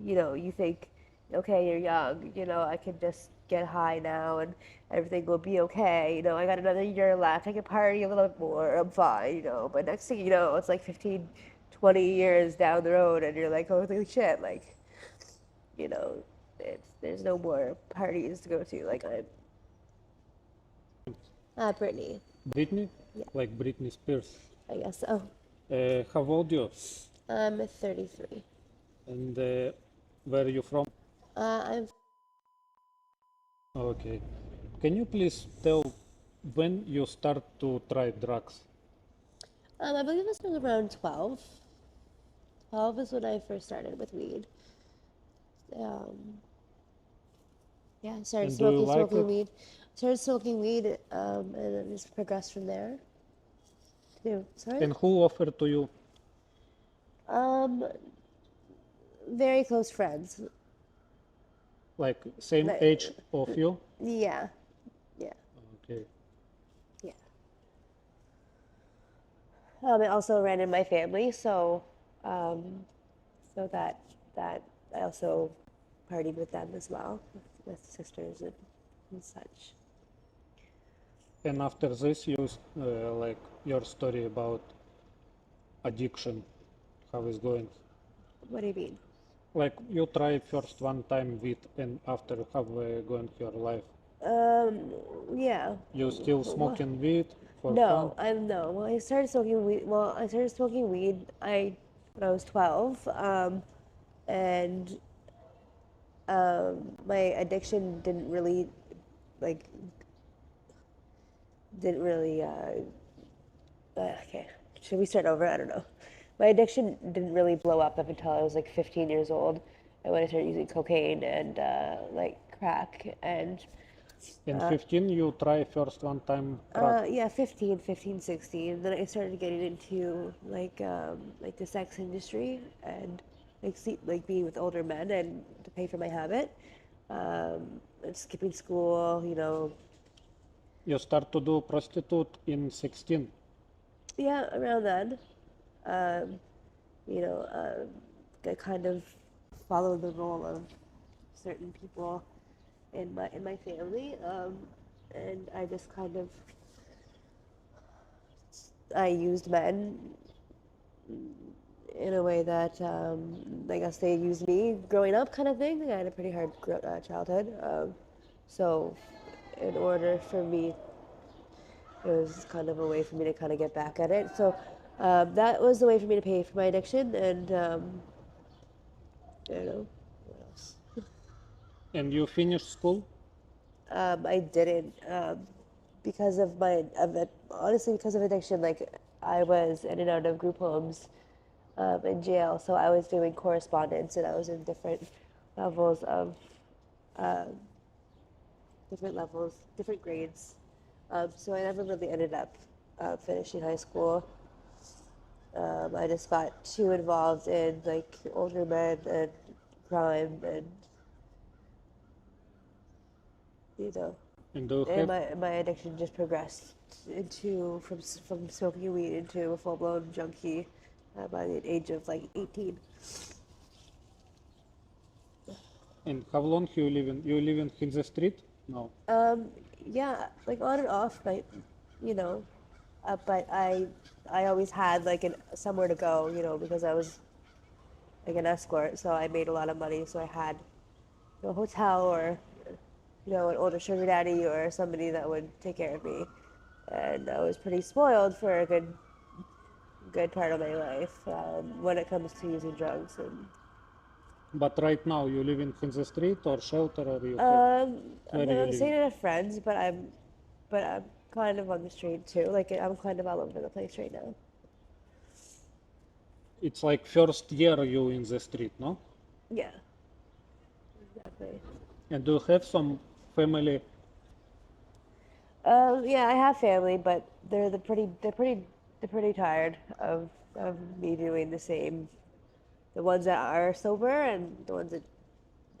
you think, okay, you're young, I can just get high now and everything will be okay. I got another year left. I can party a little bit more. I'm fine, But next thing you know, it's like 15, 20 years down the road and you're like, holy shit, like, you know, there's no more parties to go to. Like Brittany. Britney? Yeah, Like Britney Spears. I guess so. How old you? I'm 33. And where are you from? I'm Okay. Can you please tell when you start to try drugs? I believe this was around 12. 12 is when I first started with weed. Um, yeah, I started And do you like smoking it? weed. Started smoking weed, and then just progressed from there. Sorry? And who offered to you? Um, very close friends. Like same Like, age of you? yeah, yeah, Okay. yeah. It also ran in my family, um, so that I also partied with them as well, with sisters and such. And after this, you like your story about addiction, how it's going. What do you mean? Like you try first one time with, and after how going your life. Um, yeah. You still Well, smoking weed for fun, no, I'm no. Well, I started smoking weed. Well, I started smoking weed. When I was 12. And my addiction like didn't really. Okay, should we start over? I don't know. My addiction didn't really blow up until I was like 15 years old, and when I started using cocaine and like crack and in 15 you try first one time crack. yeah, 15, 16. Then I started getting into like the sex industry and like being with older men and to pay for my habit. And skipping school, You start to do prostitute in 16. yeah, around then. Um, I kind of follow the role of certain people in my family, and I just kind of I used men in a way that I guess they used me growing up, kind of thing. I had a pretty hard childhood, so in order for me, it was kind of a way for me to kind of get back at it. So that was the way for me to pay for my addiction, and I don't know what else. And you finish school. I didn't because of it. Honestly, because of addiction. Like I was in and out of group homes in jail, so I was doing correspondence, and I was in levels of uh, different levels, different grades. So I never really ended up finishing high school. I just got too involved in like older men and crime, and you know, And do you and have my addiction just progressed into from smoking weed into a full blown junkie by the age of like 18. and how long you live in the street? No. Um, yeah, like on and off, but you know, but I always had like somewhere to go, because I was like an escort, so I made a lot of money, so I had a hotel or an older sugar daddy or somebody that would take care of me, and I was pretty spoiled for a good part of my life when it comes to using drugs. And But right now you live in the street or shelter or you have where you I'm living? staying at a friend's, but I'm kind of on the street too. Like I'm kind of all over the place right now. It's like first year you in the street, no? Yeah, exactly. And do you have some family? Yeah, I have family, but they're pretty tired of me doing the same. The ones that are sober and the ones that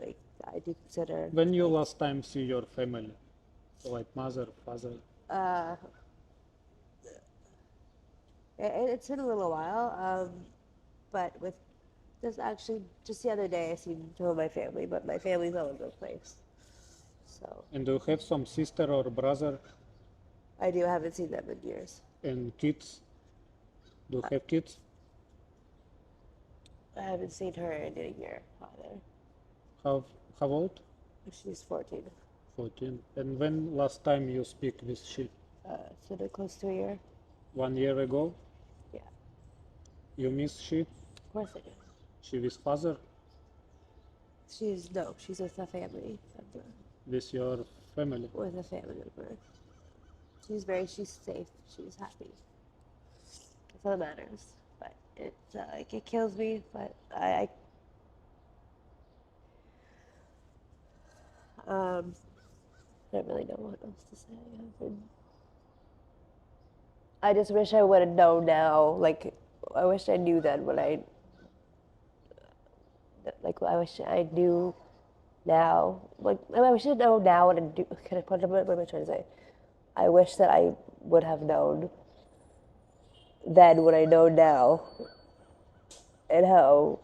like I do consider When you like last time see your family? So like mother, father? uh, it's been a little while. But with Just actually, just the other day, I seen some of my family, but my family's all over the place. So And do you have some sister or brother I haven't seen them in years. and kids? Do you have kids? I haven't seen her in a year either. How how old? She's 14. 14. And when last time you speak with she? So they're close to a year. 1 year ago? Yeah, You miss she? of course I do. She with father? She's with a family member, With your family? with a family member. She's safe. She's happy. That's all that matters. But it kills me. But I don't really know what else to say. I just wish I would have known now. Like, I wish I knew then when I wish I knew now. Like, I wish I know now what to do. What am I trying to say? I wish that I would have known then what I know now, and how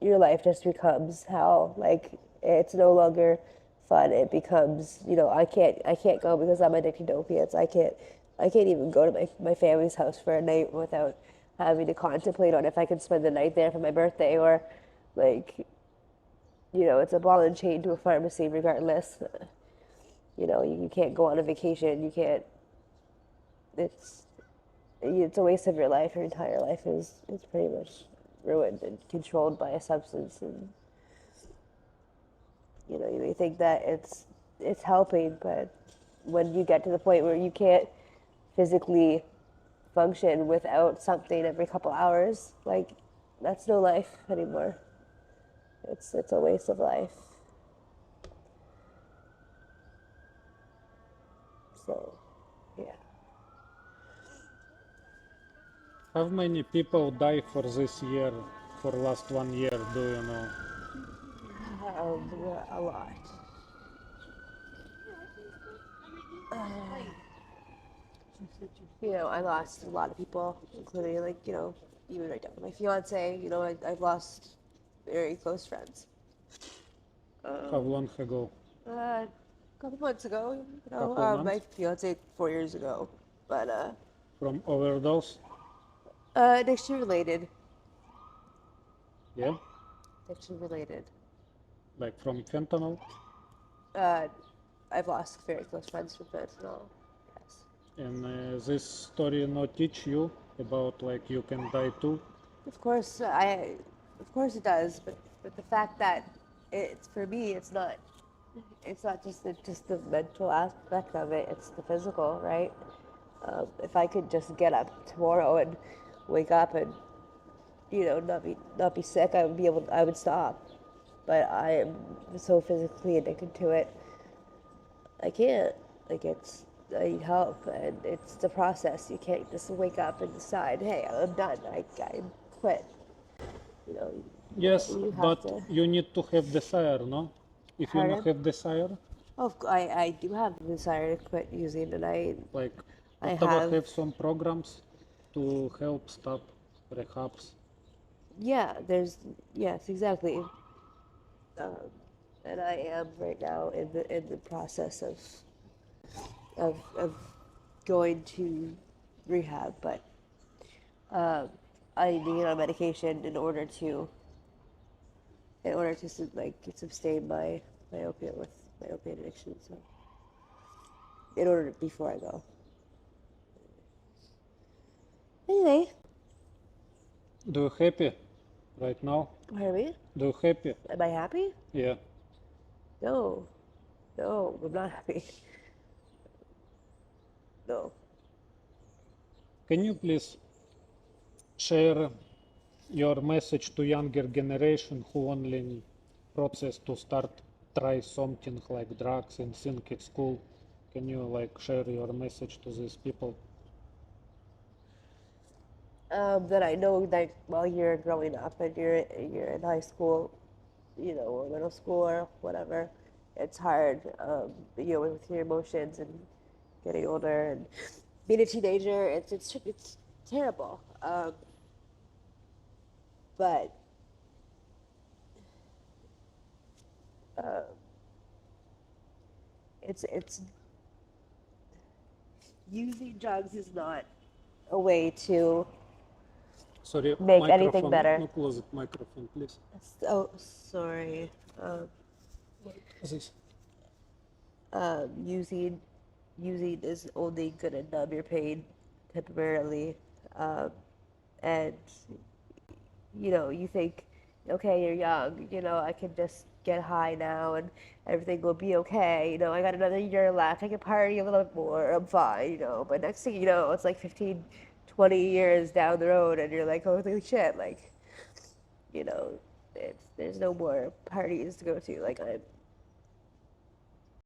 your life just becomes hell. Like, it's no longer fun. It becomes, I can't go because I'm addicted to opiates. I can't even go to my family's house for a night without having to contemplate on if I could spend the night there for my birthday, or like, it's a ball and chain to a pharmacy regardless. You can't go on a vacation. You can't. It's a waste of your life. Your entire life is pretty much ruined and controlled by a substance, and you may think that it's helping, but when you get to the point where you can't physically function without something every couple hours, like, that's no life anymore. It's a waste of life. So, yeah. How many people die for this year, for last 1 year, do you know? A lot. I lost a lot of people, including, like, even right down to my fiance. I've lost very close friends. How long ago? A couple months ago, Couple my months? fiance 4 years ago, but From overdose? addiction related. Yeah? Addiction related. Like from fentanyl? Uh, I've lost very close friends from fentanyl. Yes. And this story not teach you about like you can die too? Of course it does, but the fact that it's for me, it's not just the mental aspect of it; it's the physical, right? If I could just get up tomorrow and wake up and not be sick, I would stop. But I am so physically addicted to it, I can't. Like, I need help, and it's the process. You can't just wake up and decide, hey, I'm done. I quit. You know, Yes, you have but to. you need to have desire, no? If you don't Pardon? have desire, I do have the desire to quit using, and like I whatever have. have some programs to help stop rehabs. Yeah, yes, exactly. Um, and I am right now in the process of going to rehab, but um, I need to get on medication in order to like sustain my opiate addiction. So before I go. Anyway, Do you happy right now? Harvey, Do you happy? am I happy? Yeah. No, no, I'm not happy. No. Can you please share your message to younger generation who only in process to start try something like drugs and think it's cool? Can you like share your message to these people? That I know that while you're growing up and you're in high school, or middle school or whatever, it's hard, with your emotions and getting older and being a teenager. It's terrible. but uh, it's using drugs is not a way to Sorry, make anything microphone. better. No, close it, microphone, please. Oh, sorry. Um, This. using is only gonna numb your pain temporarily, um, and you think, okay, you're young, I can just get high now and everything will be okay. I got another year left. I can party a little bit more. I'm fine. But next thing you know, it's like 15, 20 years down the road, and you're like, holy shit, like, you know, there's no more parties to go to. Like,